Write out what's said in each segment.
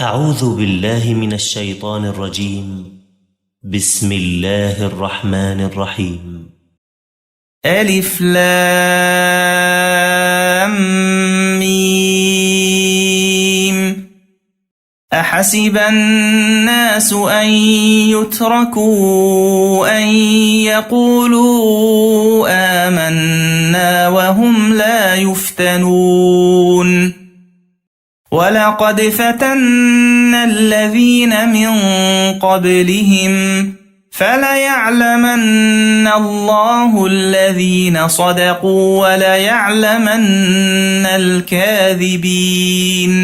أعوذ بالله من الشيطان الرجيم. بسم الله الرحمن الرحيم. ألف لام ميم. أحسب الناس أن يتركوا أن يقولوا آمنا وهم لا يفتنون. ولقد فتنا الذين من قبلهم فليعلمن الله الذين صدقوا وليعلمن الكاذبين.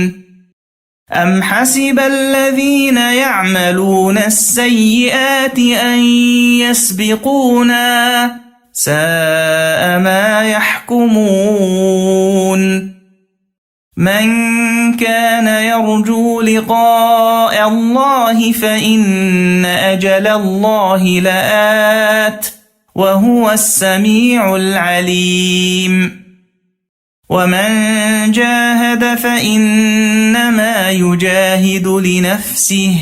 أم حسب الذين يعملون السيئات أن يسبقونا ساء ما يحكمون. من كان يرجو لقاء الله فإن أجل الله لآت وهو السميع العليم. ومن جاهد فإنما يجاهد لنفسه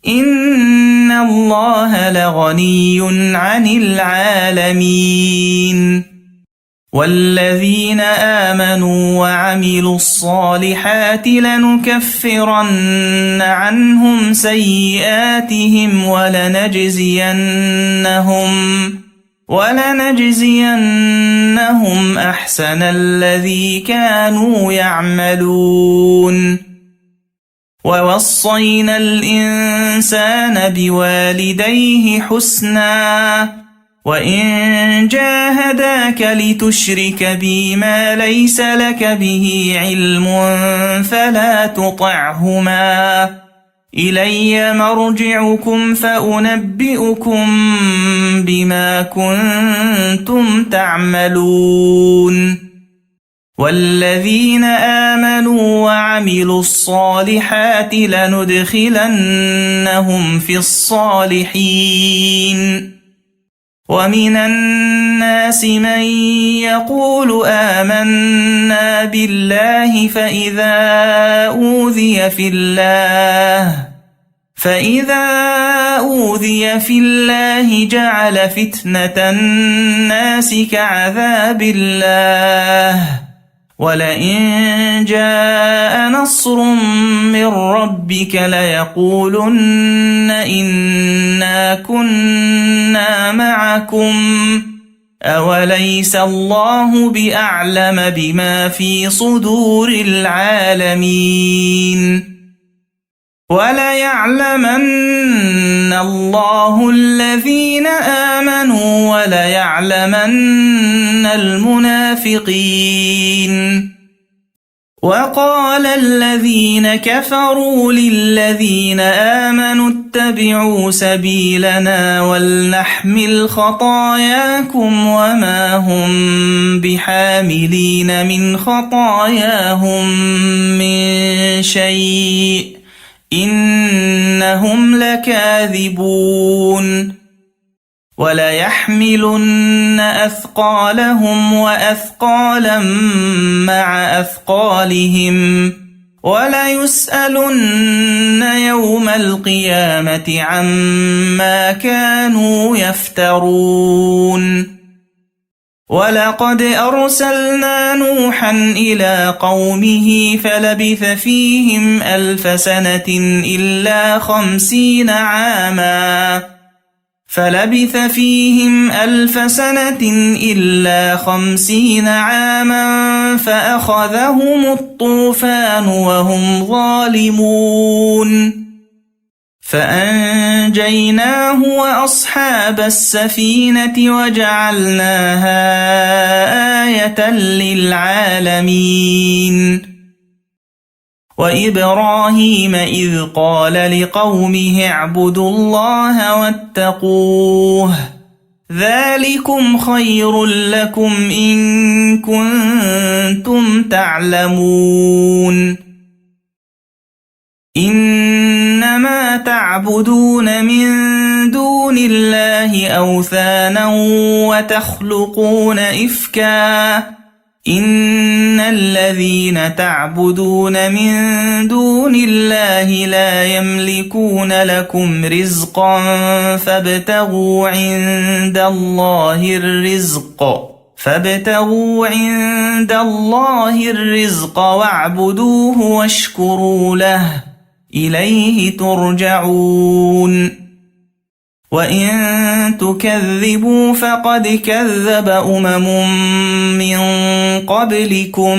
إن الله لغني عن العالمين. والذين آمنوا وعملوا الصالحات لنكفرن عنهم سيئاتهم ولنجزينهم أحسن الذي كانوا يعملون. ووصينا الإنسان بوالديه حسنا وإن جاهداك لتشرك بي ما ليس لك به علم فلا تطعهما إلي مرجعكم فأنبئكم بما كنتم تعملون. والذين آمنوا وعملوا الصالحات لندخلنهم في الصالحين. ومن الناس من يقول آمنا بالله فإذا أوذي في الله جعل فتنة الناس كعذاب الله. ولئن جاء نصر من ربك ليقولن إنا كنا معكم أوليس الله بأعلم بما في صدور العالمين. وليعلمن الله الذين آمنوا وليعلمن المنافقين. وقال الذين كفروا للذين آمنوا اتبعوا سبيلنا ولنحمل خطاياكم وما هم بحاملين من خطاياهم من شيء إنهم لكاذبون. وليحملن أثقالهم وأثقالا مع أثقالهم وليسألن يوم القيامة عما كانوا يفترون. ولقد أرسلنا نوحا إلى قومه فلبث فيهم 1000 سنة إلا 50 عاما فأخذهم الطوفان وهم ظالمون فأنجيناه وأصحاب السفينة وجعلناها آية للعالمين. وإبراهيم إذ قال لقومه اعبدوا الله واتقوه ذلكم خير لكم إن كنتم تعلمون. إنما تعبدون من دون الله أوثانا وتخلقون إفكا إن الذين تعبدون من دون الله لا يملكون لكم رزقا فابتغوا عند الله الرزق واعبدوه واشكروا له إليه ترجعون وإن تكذبوا فقد كذب من قبلكم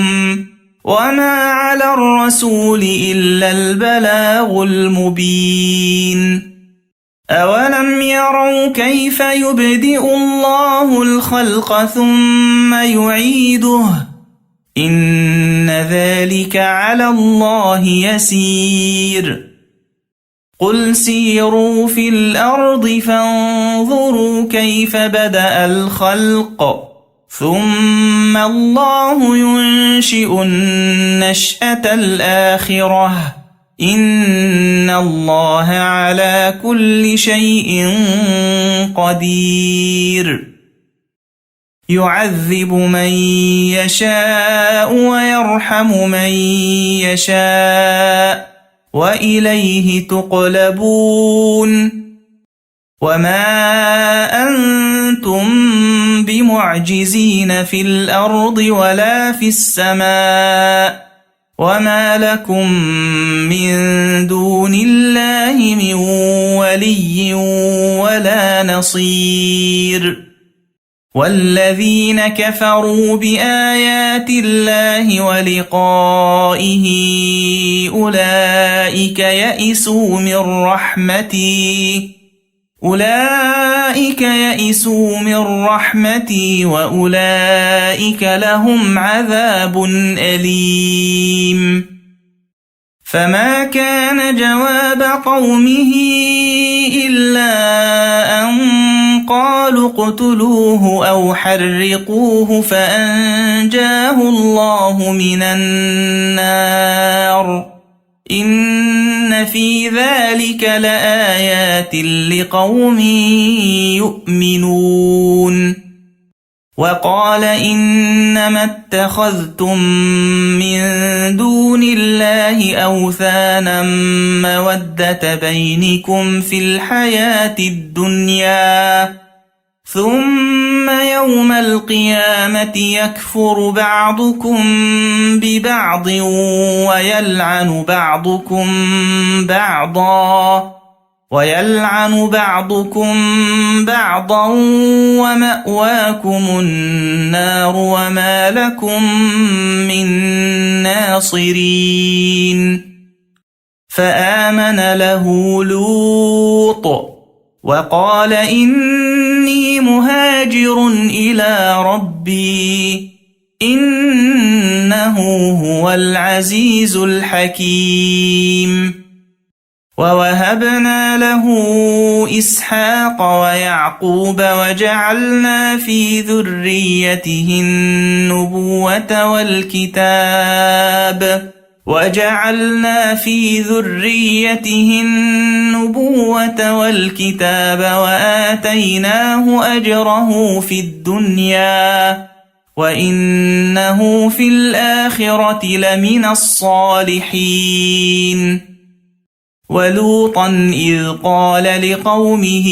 وما على الرسول إلا البلاغ المبين أولم يروا كيف يبدئ الله الخلق ثم يعيده إن ذلك على الله يسير قل سيروا في الأرض فانظروا كيف بدأ الخلق ثم الله ينشئ النشأة الآخرة إن الله على كل شيء قدير يعذب من يشاء ويرحم من يشاء وإليه تقلبون وما أنتم بمعجزين في الأرض ولا في السماء وما لكم من دون الله من ولي ولا نصير والذين كفروا بآيات الله ولقائه أولئك يئسوا من رحمتي وأولئك لهم عذاب أليم فما كان جواب قومه إلا أن قالوا اقتلوه أو حرقوه فأنجاه الله من النار إن في ذلك لآيات لقوم يؤمنون وقال إنما اتخذتم من دون الله أوثانا مودة بينكم في الحياة الدنيا ثم يوم القيامة يكفر بعضكم ببعض ويلعن بعضكم بعضا ومأواكم النار وما لكم من ناصرين فآمن له لوط وقال إني مهاجر إلى ربي إنه هو العزيز الحكيم ووهبنا له إسحاق ويعقوب وجعلنا في ذريته النبوة والكتاب وآتيناه أجره في الدنيا وإنه في الآخرة لمن الصالحين ولوطا إذ قال لقومه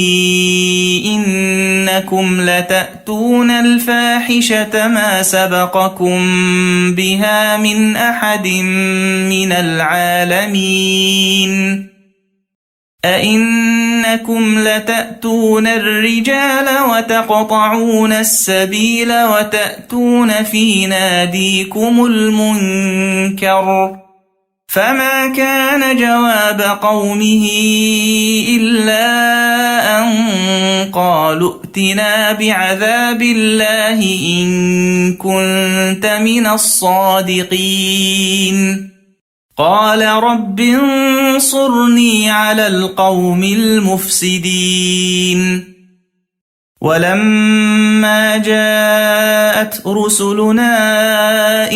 إنكم لتأتون الفاحشة ما سبقكم بها من أحد من العالمين أئنكم لتأتون الرجال وتقطعون السبيل وتأتون في ناديكم المنكر فما كان جواب قومه إلا أن قالوا ائتنا بعذاب الله إن كنت من الصادقين قال رب انصرني على القوم المفسدين ولما جاءت رسلنا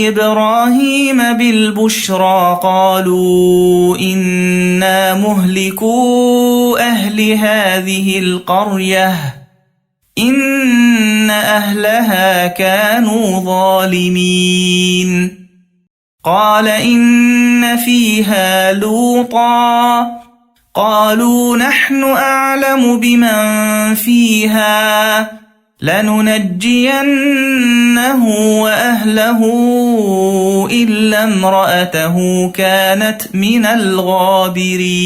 إبراهيم بالبشرى قالوا إنا مهلكو أهل هذه القرية إن أهلها كانوا ظالمين قال إن فيها لوطا قالوا نحن أعلم بمن فيها لننجينه وأهله إلا امرأته كانت من الغابرين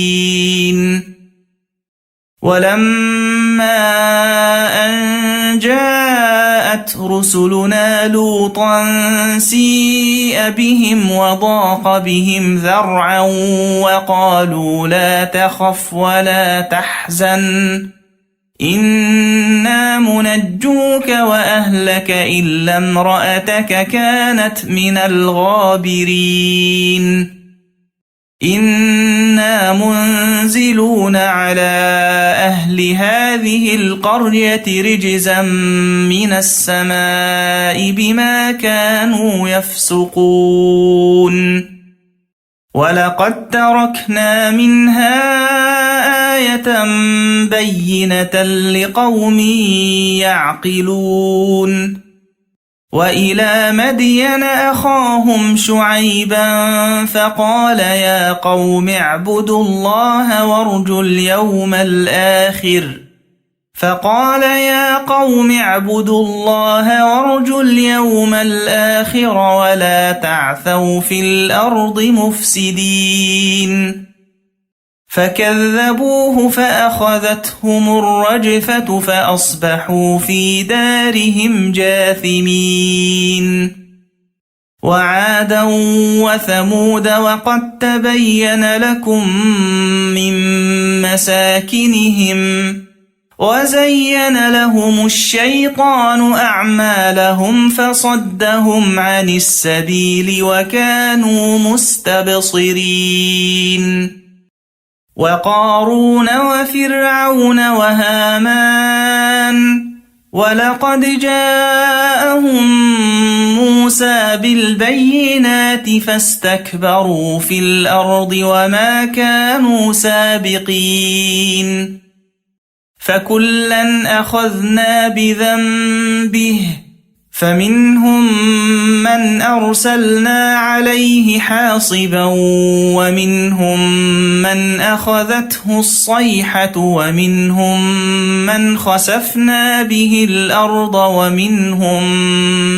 ولما أن جاءت رسلنا لوطا سيء بهم وضاق بهم ذرعا وقالوا لا تخف ولا تحزن إنا منجوك وأهلك إلا امرأتك كانت من الغابرين إنا منزلون على أهل هذه القرية رجزا من السماء بما كانوا يفسقون ولقد تركنا منها آية بينة لقوم يعقلون وإلى مدين أخاهم شعيبا فقال يا قوم اعبدوا الله وارجوا اليوم الآخر ولا تعثوا في الأرض مفسدين فكذبوه فأخذتهم الرجفة فأصبحوا في دارهم جاثمين وعادا وثمود وقد تبين لكم من مساكنهم وزين لهم الشيطان أعمالهم فصدهم عن السبيل وكانوا مستبصرين وقارون وفرعون وهامان ولقد جاءهم موسى بالبينات فاستكبروا في الأرض وما كانوا سابقين فكلا أخذنا بذنبه فمنهم من أرسلنا عليه حاصبا ومنهم من أخذته الصيحة ومنهم من خسفنا به الأرض ومنهم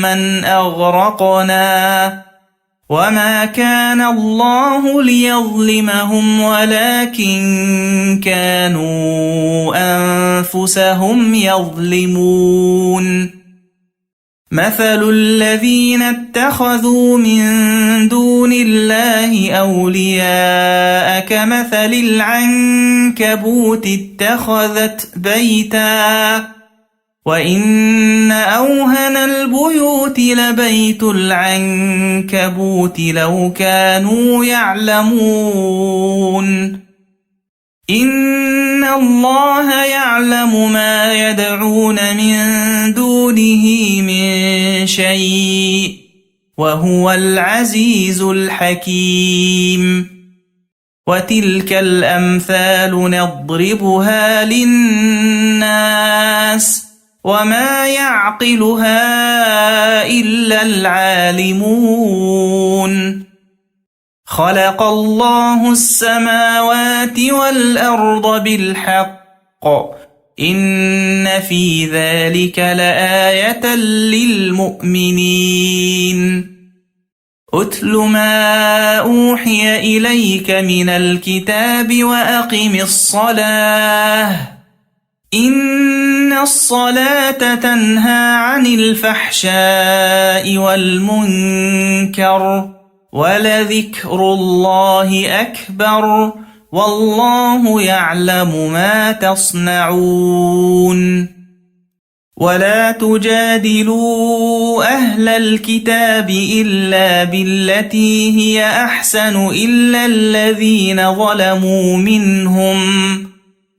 من أغرقنا وما كان الله ليظلمهم ولكن كانوا أنفسهم يظلمون مثل الذين اتخذوا من دون الله أولياء كمثل العنكبوت اتخذت بيتا وإن أوهن البيوت لبيت العنكبوت لو كانوا يعلمون إن الله يعلم ما يدعون من دونه من شيء وهو العزيز الحكيم وتلك الأمثال نضربها للناس وما يعقلها إلا العالمون خلق الله السماوات والأرض بالحق إن في ذلك لآية للمؤمنين أتل ما أوحي إليك من الكتاب وأقم الصلاة إن الصلاة تنهى عن الفحشاء والمنكر ولذكر الله أكبر والله يعلم ما تصنعون ولا تجادلوا أهل الكتاب إلا بالتي هي أحسن إلا الذين ظلموا منهم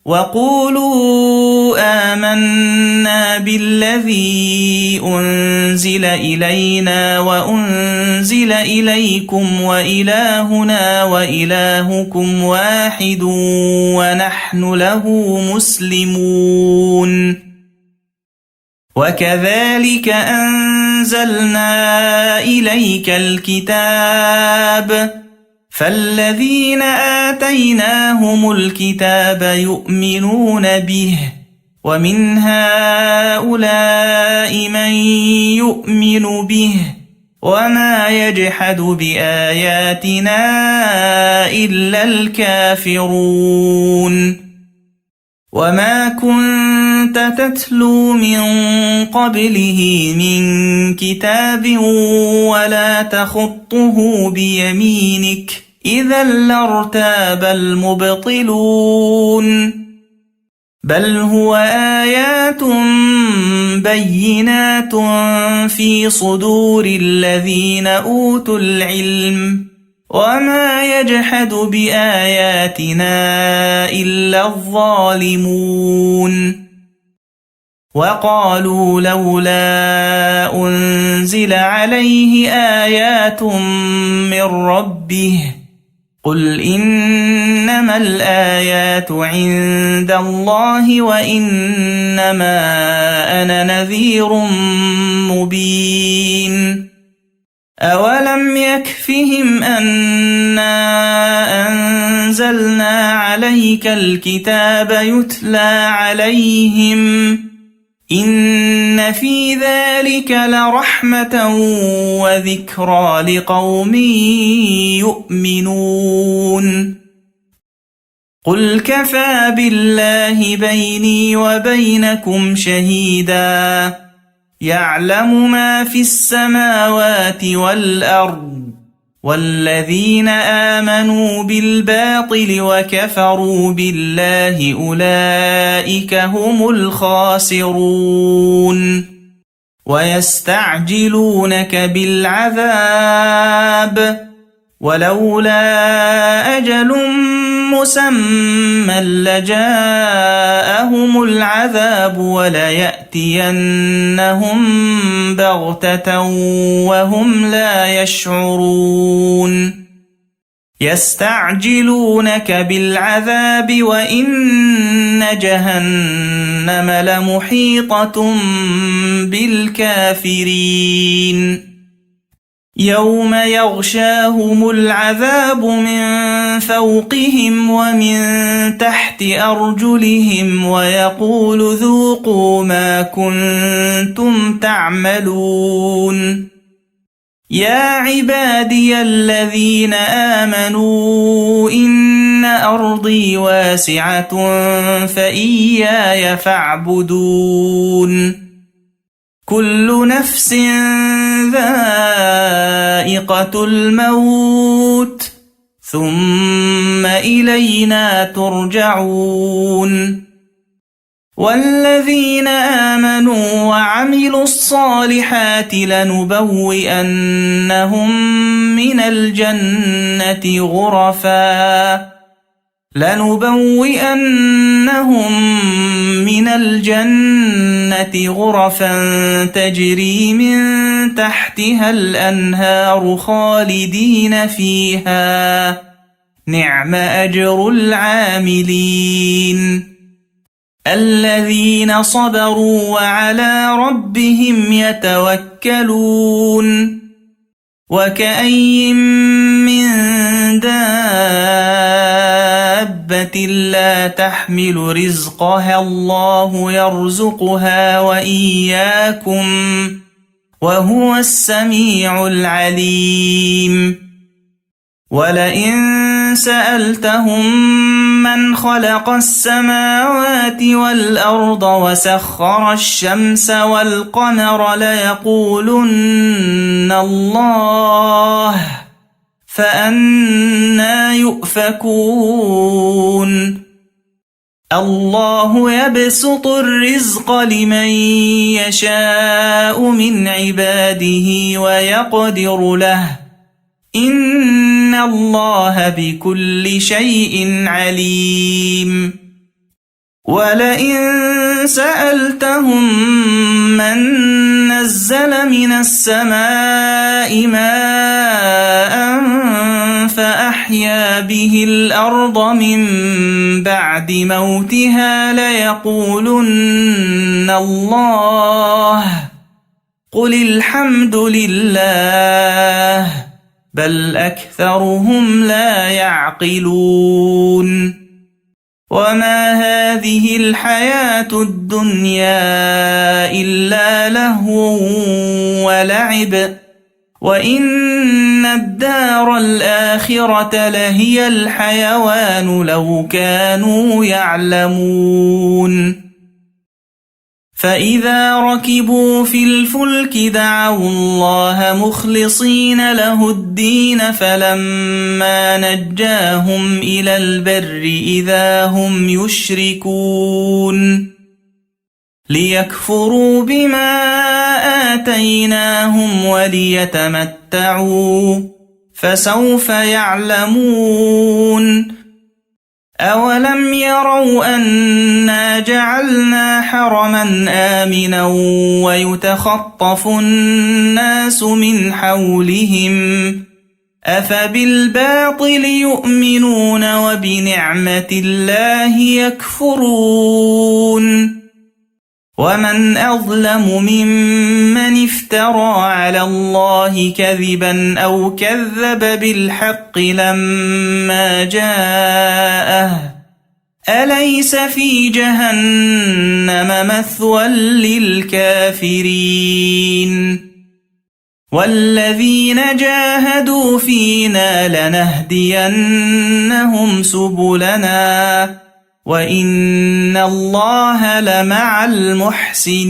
وقولوا آمنا بالذي أنزل إلينا وأنزل إليكم وإلهنا وإلهكم واحد ونحن له مسلمون وكذلك أنزلنا إليك الكتاب فالذين آتيناهم الكتاب يؤمنون به ومن هؤلاء من يؤمن به وما يجحد بآياتنا إلا الكافرون وما كنت تتلو من قبله من كتاب ولا تخطه بيمينك إذا لارتاب المبطلون بل هو آيات بينات في صدور الذين أوتوا العلم وما يجحد بآياتنا إلا الظالمون وقالوا لولا أنزل عليه آيات من ربه قل إنما الآيات عند الله وإنما أنا نذير مبين أولم يكفهم أنا أنزلنا عليك الكتاب يتلى عليهم إن في ذلك لرحمة وذكرى لقوم يؤمنون قل كفى بالله بيني وبينكم شهيدا يعلم ما في السماوات والأرض والذين آمنوا بالباطل وكفروا بالله أولئك هم الخاسرون ويستعجلونك بالعذاب ولولا أجل مسمى لجاءهم العذاب وليأتينهم بغتة وهم لا يشعرون يستعجلونك بالعذاب وإن جهنم لمحيطة بالكافرين يوم يغشاهم العذاب من فوقهم ومن تحت أرجلهم ويقول ذوقوا ما كنتم تعملون يا عبادي الذين آمنوا إن أرضي واسعة فإياي فاعبدون كل نفس ذائقة الموت ثم إلينا ترجعون والذين آمنوا وعملوا الصالحات لنبوئنهم من الجنة غرفا تجري من تحتها الأنهار خالدين فيها نعم أجر العاملين الذين صبروا وعلى ربهم يتوكلون وكأي من دابة لا تحمل رزقها الله يرزقها وإياكم وهو السميع العليم ولئن سألتهم من خلق السماوات والأرض وسخر الشمس والقمر ليقولن الله فأنى يؤفكون الله يبسط الرزق لمن يشاء من عباده ويقدر له إن الله بكل شيء عليم ولئن سألتهم من نزل من السماء ماء فأحيا أحيا به الأرض من بعد موتها ليقولن الله قل الحمد لله بل أكثرهم لا يعقلون وما هذه الحياة الدنيا إلا لهو ولعب وإن الدار الآخرة لهي الحيوان لو كانوا يعلمون فإذا ركبوا في الفلك دعوا الله مخلصين له الدين فلما نجاهم إلى البر إذا هم يشركون ليكفروا بما آتيناهم وليتمتعوا فسوف يعلمون أولم يروا أنا جعلنا حرما آمنا ويتخطف الناس من حولهم أفبالباطل يؤمنون وبنعمة الله يكفرون ومن أظلم ممن افترى على الله كذبا أو كذب بالحق لما جاءه أليس في جهنم مثوى للكافرين والذين جاهدوا فينا لنهدينهم سبلنا وإن الله لمع المحسنين